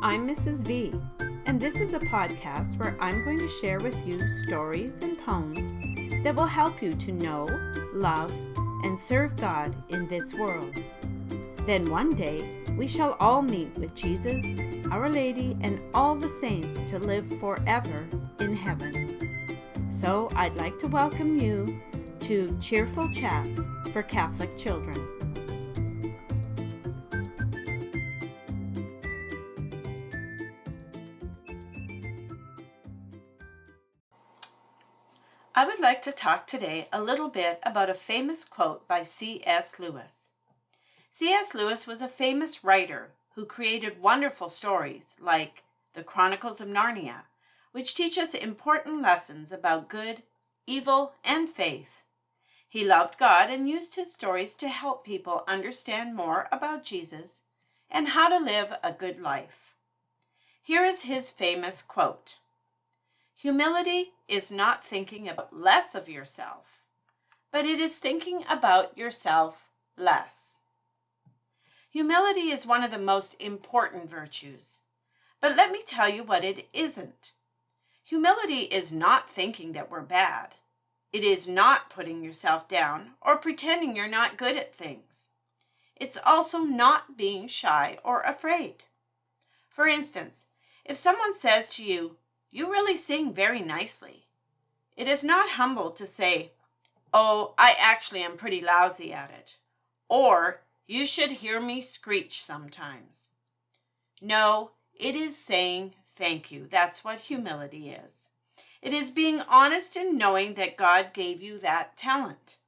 I'm Mrs. V, and this is a podcast where I'm going to share with you stories and poems that will help you to know, love, and serve God in this world. Then one day, we shall all meet with Jesus, Our Lady, and all the saints to live forever in heaven. So I'd like to welcome you to Cheerful Chats for Catholic Children. I would like to talk today a little bit about a famous quote by C.S. Lewis. C.S. Lewis was a famous writer who created wonderful stories like The Chronicles of Narnia, which teach us important lessons about good, evil, and faith. He loved God and used his stories to help people understand more about Jesus and how to live a good life. Here is his famous quote. Humility is not thinking about less of yourself, but it is thinking about yourself less. Humility is one of the most important virtues, but let me tell you what it isn't. Humility is not thinking that we're bad. It is not putting yourself down or pretending you're not good at things. It's also not being shy or afraid. For instance, if someone says to you, "You really sing very nicely," it is not humble to say, "Oh, I actually am pretty lousy at it," or "You should hear me screech sometimes." No, it is saying thank you. That's what humility is. It is being honest in knowing that God gave you that talent.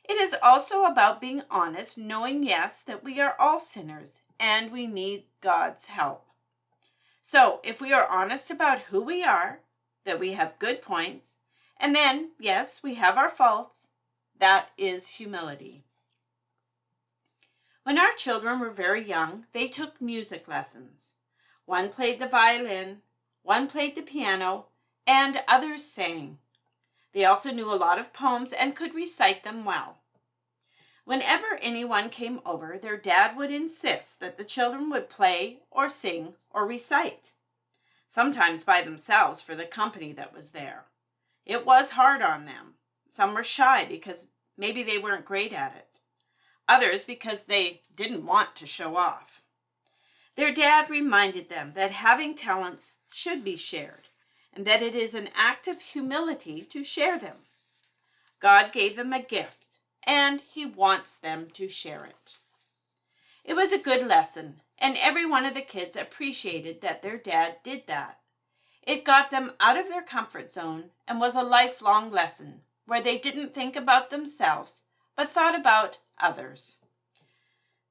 It is also about being honest, knowing, yes, that we are all sinners and we need God's help. So if we are honest about who we are, that we have good points, and then, yes, we have our faults, that is humility. When our children were very young, they took music lessons. One played the violin, one played the piano, and others sang. They also knew a lot of poems and could recite them well. Whenever anyone came over, their dad would insist that the children would play or sing or recite, sometimes by themselves for the company that was there. It was hard on them. Some were shy because maybe they weren't great at it. Others because they didn't want to show off. Their dad reminded them that having talents should be shared, and that it is an act of humility to share them. God gave them a gift, and he wants them to share it. It was a good lesson, and every one of the kids appreciated that their dad did that. It got them out of their comfort zone and was a lifelong lesson where they didn't think about themselves, but thought about others.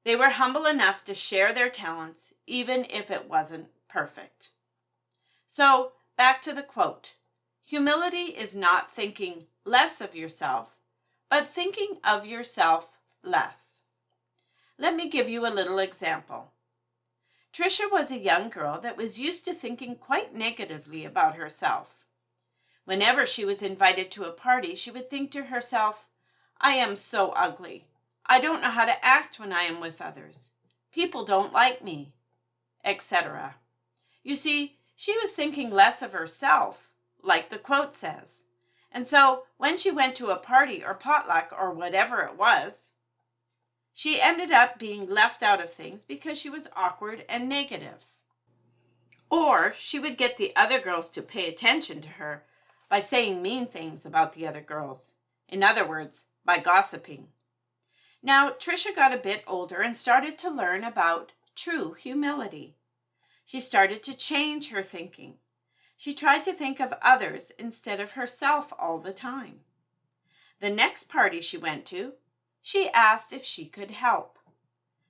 They were humble enough to share their talents, even if it wasn't perfect. So, back to the quote. Humility is not thinking less of yourself, but thinking of yourself less. Let me give you a little example. Tricia was a young girl that was used to thinking quite negatively about herself. Whenever she was invited to a party, she would think to herself, "I am so ugly. I don't know how to act when I am with others. People don't like me," etc. You see, she was thinking less of herself, like the quote says. And so when she went to a party or potluck or whatever it was, she ended up being left out of things because she was awkward and negative. Or she would get the other girls to pay attention to her by saying mean things about the other girls. In other words, by gossiping. Now, Tricia got a bit older and started to learn about true humility. She started to change her thinking. She tried to think of others instead of herself all the time. The next party she went to, she asked if she could help.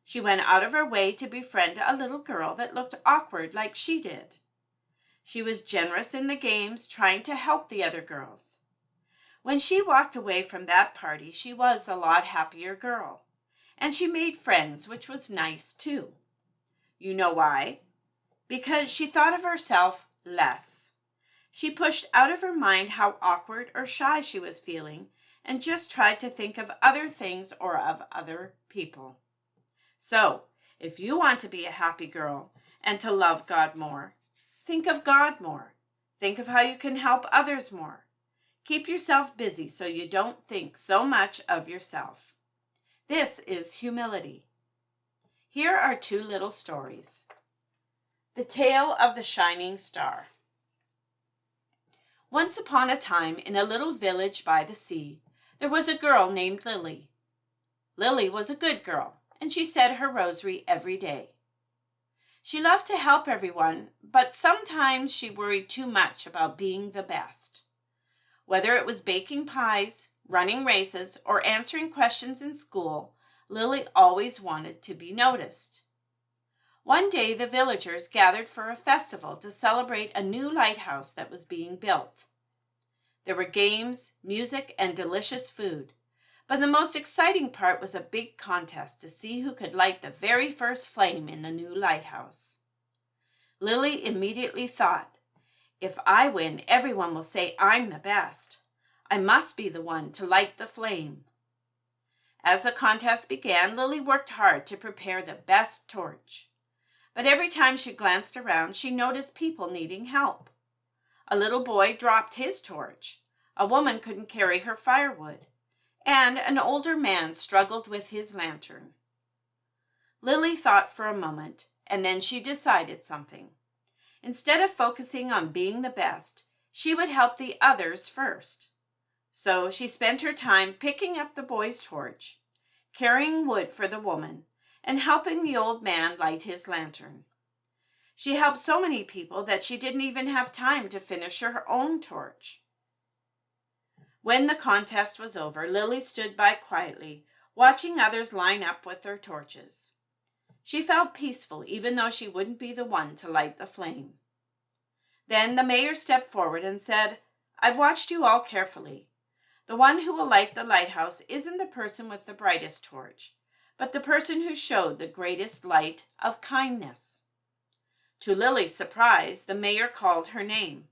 She went out of her way to befriend a little girl that looked awkward like she did. She was generous in the games, trying to help the other girls. When she walked away from that party, she was a lot happier girl. And she made friends, which was nice too. You know why? Because she thought of herself less. She pushed out of her mind how awkward or shy she was feeling and just tried to think of other things or of other people. So, if you want to be a happy girl and to love God more. Think of God more. Think of how you can help others more. Keep yourself busy so you don't think so much of yourself. This is humility. Here are two little stories. The Tale of the Shining Star. Once upon a time, in a little village by the sea, there was a girl named Lily. Lily was a good girl, and she said her rosary every day. She loved to help everyone, but sometimes she worried too much about being the best. Whether it was baking pies, running races, or answering questions in school, Lily always wanted to be noticed. One day the villagers gathered for a festival to celebrate a new lighthouse that was being built. There were games, music, and delicious food, but the most exciting part was a big contest to see who could light the very first flame in the new lighthouse. Lily immediately thought, "If I win, everyone will say I'm the best. I must be the one to light the flame." As the contest began, Lily worked hard to prepare the best torch. But every time she glanced around, she noticed people needing help. A little boy dropped his torch, a woman couldn't carry her firewood, and an older man struggled with his lantern. Lily thought for a moment, and then she decided something. Instead of focusing on being the best, she would help the others first. So she spent her time picking up the boy's torch, carrying wood for the woman, and helping the old man light his lantern. She helped so many people that she didn't even have time to finish her own torch. When the contest was over, Lily stood by quietly, watching others line up with their torches. She felt peaceful, even though she wouldn't be the one to light the flame. Then the mayor stepped forward and said, "I've watched you all carefully. The one who will light the lighthouse isn't the person with the brightest torch, but the person who showed the greatest light of kindness." To Lily's surprise, the mayor called her name.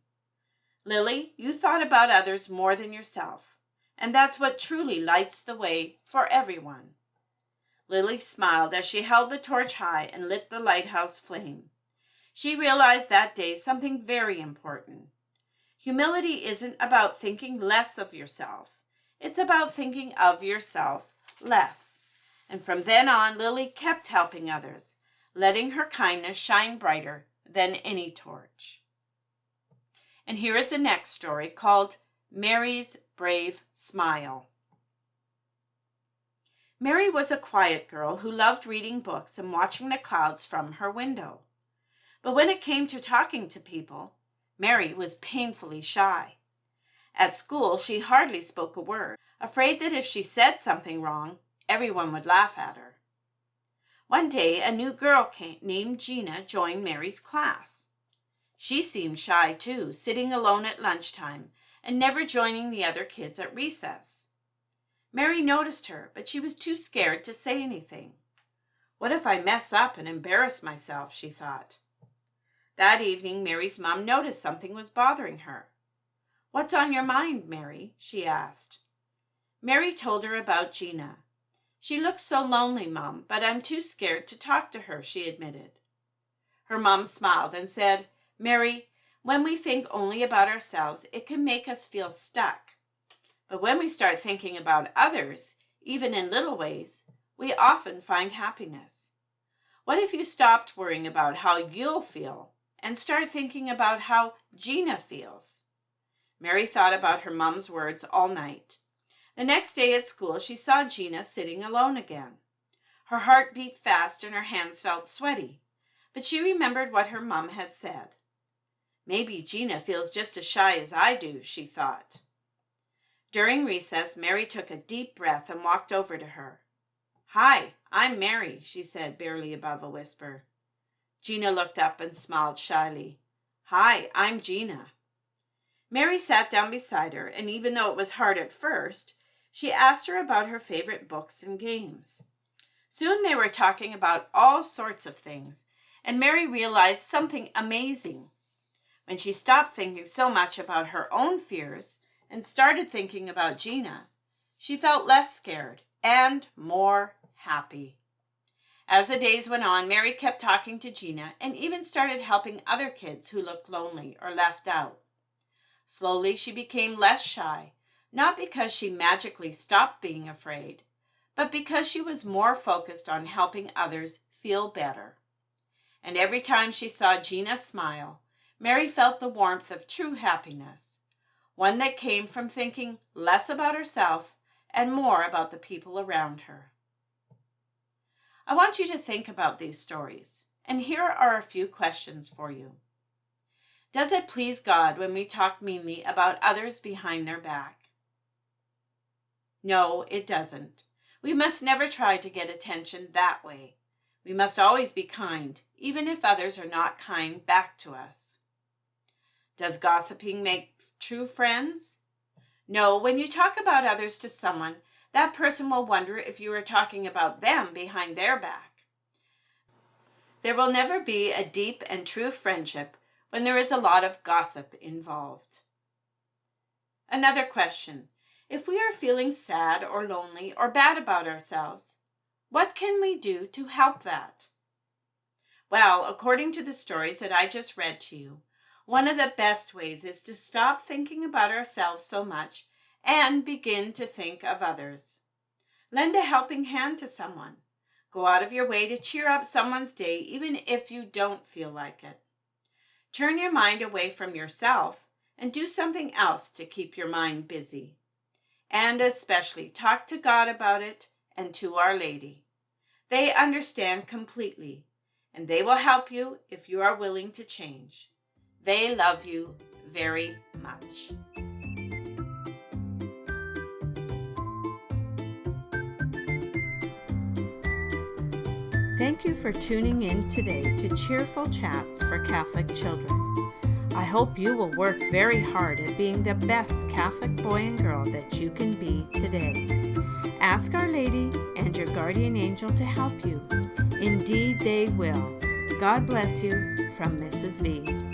"Lily, you thought about others more than yourself, and that's what truly lights the way for everyone." Lily smiled as she held the torch high and lit the lighthouse flame. She realized that day something very important. Humility isn't about thinking less of yourself. It's about thinking of yourself less. And from then on, Lily kept helping others, letting her kindness shine brighter than any torch. And here is the next story called Mary's Brave Smile. Mary was a quiet girl who loved reading books and watching the clouds from her window. But when it came to talking to people, Mary was painfully shy. At school, she hardly spoke a word, afraid that if she said something wrong, everyone would laugh at her. One day, a new girl named Gina joined Mary's class. She seemed shy too, sitting alone at lunchtime and never joining the other kids at recess. Mary noticed her, but she was too scared to say anything. "What if I mess up and embarrass myself?" she thought. That evening, Mary's mom noticed something was bothering her. "What's on your mind, Mary?" she asked. Mary told her about Gina. "She looks so lonely, Mom, but I'm too scared to talk to her," she admitted. Her mom smiled and said, "Mary, when we think only about ourselves, it can make us feel stuck. But when we start thinking about others, even in little ways, we often find happiness. What if you stopped worrying about how you'll feel and start thinking about how Gina feels?" Mary thought about her mom's words all night. The next day at school, she saw Gina sitting alone again. Her heart beat fast and her hands felt sweaty, but she remembered what her mom had said. "Maybe Gina feels just as shy as I do," she thought. During recess, Mary took a deep breath and walked over to her. "Hi, I'm Mary," she said, barely above a whisper. Gina looked up and smiled shyly. "Hi, I'm Gina." Mary sat down beside her, and even though it was hard at first, she asked her about her favorite books and games. Soon they were talking about all sorts of things, and Mary realized something amazing. When she stopped thinking so much about her own fears and started thinking about Gina, she felt less scared and more happy. As the days went on, Mary kept talking to Gina and even started helping other kids who looked lonely or left out. Slowly, she became less shy, not because she magically stopped being afraid, but because she was more focused on helping others feel better. And every time she saw Gina smile, Mary felt the warmth of true happiness, one that came from thinking less about herself and more about the people around her. I want you to think about these stories, and here are a few questions for you. Does it please God when we talk meanly about others behind their back? No, it doesn't. We must never try to get attention that way. We must always be kind, even if others are not kind back to us. Does gossiping make true friends? No, when you talk about others to someone, that person will wonder if you are talking about them behind their back. There will never be a deep and true friendship when there is a lot of gossip involved. Another question. If we are feeling sad or lonely or bad about ourselves, what can we do to help that? Well, according to the stories that I just read to you, one of the best ways is to stop thinking about ourselves so much and begin to think of others. Lend a helping hand to someone. Go out of your way to cheer up someone's day, even if you don't feel like it. Turn your mind away from yourself and do something else to keep your mind busy. And especially talk to God about it and to Our Lady. They understand completely, and they will help you if you are willing to change. They love you very much. Thank you for tuning in today to Cheerful Chats for Catholic Children. I hope you will work very hard at being the best Catholic boy and girl that you can be today. Ask Our Lady and your guardian angel to help you. Indeed, they will. God bless you from Mrs. V.